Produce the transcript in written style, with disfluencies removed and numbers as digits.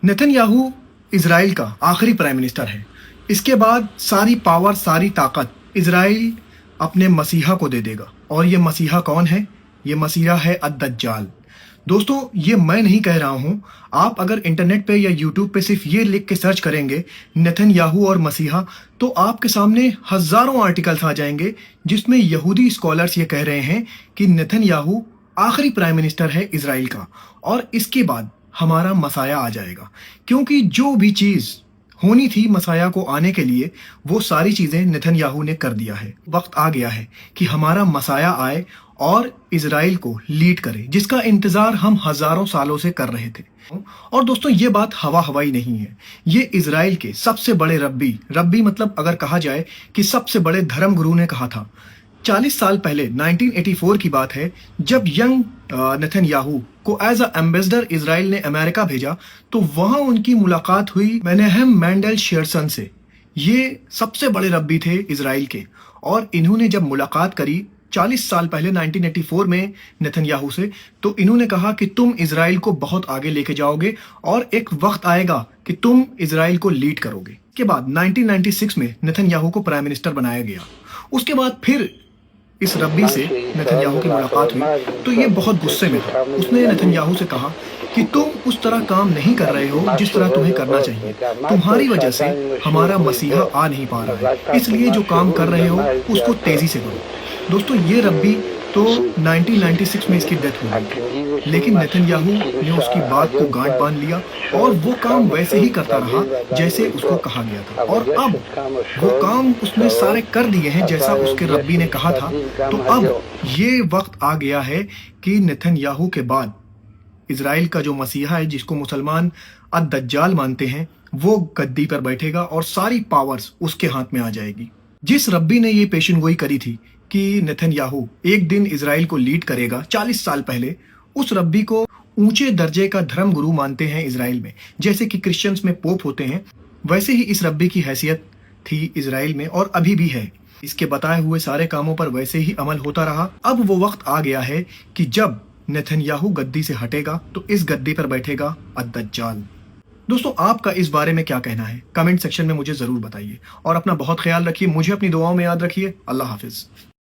Netanyahu Israel का आखिरी prime minister है। इसके बाद सारी पावर, सारी ताकत इजराइल अपने मसीहा को दे देगा। और ये मसीहा कौन है? ये मसीहा है अद-दज्जाल। दोस्तों, ये मैं नहीं कह रहा हूं। आप अगर इंटरनेट पे या यूट्यूब पे सिर्फ ये लिख के सर्च करेंगे नेतन्याहू और मसीहा, तो आपके सामने हजारों आर्टिकल्स आ जाएंगे जिसमें यहूदी स्कॉलर्स ये कह रहे हैं कि नेतन्याहू आखिरी प्राइम मिनिस्टर है इजराइल का और इसके बाद हमारा मसाया आ जाएगा। क्योंकि जो भी चीज होनी थी मसाया को आने के लिए, वो सारी चीजें नेतन्याहू ने कर दिया है। वक्त आ गया है कि हमारा मसाया आए और इजराइल को लीड करे, जिसका इंतजार हम हजारों सालों से कर रहे थे। और दोस्तों, ये बात हवा हवाई नहीं है। ये इजराइल के सबसे बड़े रब्बी मतलब अगर कहा जाए कि सबसे बड़े धर्म गुरु ने कहा था। 40 साल पहले 1984 की बात है, जब यंग नेतन्याहू को एज अ एम्बेसडर इजराइल ने अमेरिका भेजा, तो वहां उनकी मुलाकात हुई मेनेहेम मेंडेल शेरसन से। ये सबसे बड़े रब्बी थे इजराइल के और इन्होंने जब मुलाकात करी 40 साल पहले 1984 में नेतन्याहू से, तो इन्होंने कहा कि तुम इजराइल को बहुत आगे लेके जाओगे और एक वक्त आएगा कि तुम इजराइल को लीड करोगे। के बाद 1996 में नेतन्याहू को प्राइम मिनिस्टर बनाया गया। उसके बाद फिर इस रब्बी से नेतन्याहू की मुलाकात हुई तो ये बहुत गुस्से में था। उसने नेतन्याहू से कहा कि तुम उस तरह काम नहीं कर रहे हो जिस तरह तुम्हें करना चाहिए। तुम्हारी वजह से हमारा मसीहा आ नहीं पा रहा है, इसलिए जो काम कर रहे हो उसको तेजी से करो। दोस्तों, ये रब्बी तो 1996 में इसकी डेथ हो गई, लेकिन नेतन्याहू ने उसकी बात को गांठ बांध लिया और वो काम वैसे ही करता रहा जैसे उसको कहा गया था। और अब वो काम उसने सारे कर दिए हैं जैसा उसके रब्बी ने कहा था। तो अब ये वक्त आ गया है कि नेतन्याहू के बाद इजराइल का जो मसीहा है, जिसको मुसलमान अद-दज्जाल मानते हैं, वो गद्दी पर बैठेगा और सारी पावर्स उसके हाथ में आ जाएगी। जिस रब्बी ने ये पेशेनगोई करी थी कि नेतन्याहू एक दिन इजराइल को लीड करेगा 40 साल पहले, उस रब्बी को ऊंचे दर्जे का धर्म गुरु मानते हैं इजराइल में। जैसे कि क्रिश्चियंस में पोप होते हैं, वैसे ही इस रब्बी की हैसियत थी इजराइल में और अभी भी है। इसके बताए हुए सारे कामों पर वैसे ही अमल होता रहा। अब वो वक्त आ गया है कि जब नेतन्याहू गद्दी से हटेगा तो इस गद्दी पर बैठेगा अद-दज्जाल। दोस्तों, आपका इस बारे में क्या कहना है? कमेंट सेक्शन में मुझे जरूर बताइए और अपना बहुत ख्याल रखिए। मुझे अपनी दुआओं में याद रखिए। अल्लाह हाफिज।